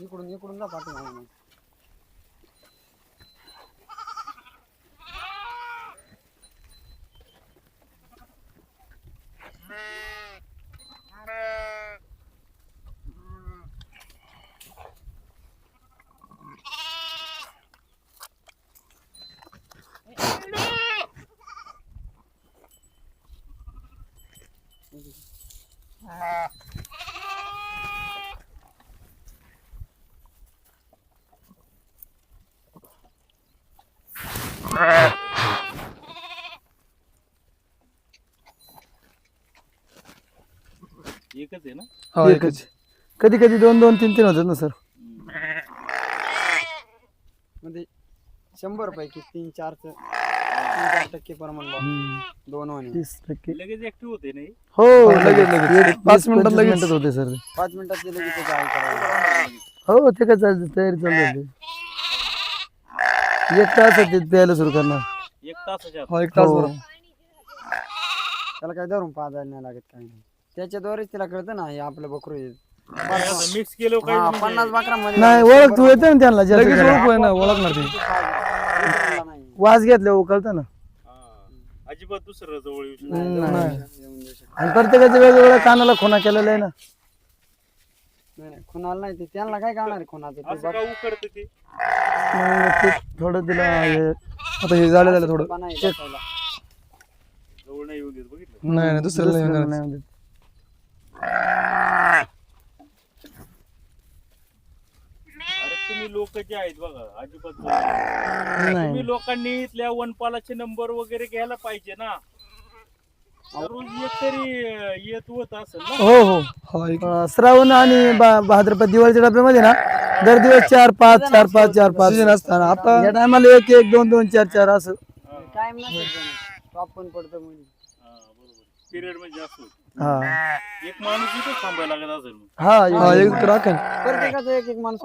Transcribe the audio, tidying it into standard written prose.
इकडून इकडून जा पाठी. एकच आहे ना? हो एकच. कधी कधी 2-2 3-3 होतात ना सर. म्हणजे 100 पैकी 3-4% प्रमाण दोन होणे. 30%. लगेच ऍक्टिव्ह होते नाही. हो लगेच 5 मिनिटात लगेच होते सर. 5 मिनिटात गेले की त्याचं करायला. हो ते काय तयारी चालू झाली. 1 तास ते प्यायला सुरू करणार. 1 तासाच्या आत. हो 1 तास हो. बरं. त्याला काय धरून पाजायला नाही लागत काही नाही. त्याच्याद्वारेच तिला कळतं ना हे आपलं बकरू आहे. मिक्स केलं काही हा, म्हणजे 50 बकरामध्ये नाही ओळख तू येते ना त्यांना जास्त लगेच करून. ओळख होय ना ओळखणार ते. नाही. वास घेतल्यावर कळतं ना. अजिबात दुसरं जवळ येऊ शकत नाही, नाही. येऊन देऊ शकत. आणि प्रत्येकाच्या वेगवेगळ्या कानाला खुणा केलेला आहे ना. नाही कुणाला नाही ते त्यांना काय कळणार आहे कुणाचं ते असं का उकडतं ते? मग ते थोडं तिला आता हे झालं थोडं. बा नाही बसायला. जवळ नाही येऊन देत बघितलं. नाही दुसऱ्याला नाही दुसऱ्याला येणार. नाही देत. अरे तुम्ही लोक जे आहेत बघा अजिबात तुम्ही लोकांनी इथल्या वनपालाचे नंबर वगैरे घ्यायला पाहिजे ना. रोज एक तरी येत होत असेल ना. हो हो. हो एक. श्रावण आणि भाद्रपद दिवाळीच्या डब्यामध्ये ना दर दिवस 4-5 4-5 4-5 सीजन असताना आता या टायमाला 1-1 2-2 4-4 असं. कायम नसेल टॉप पण पडतं म्हणजे. बरोबर पिरियड म्हणजे असं हा एक माणूस इथं थांबायला लागत असेल मग. हा हा एक राखण. प्रत्येकाचा एक एक माणूस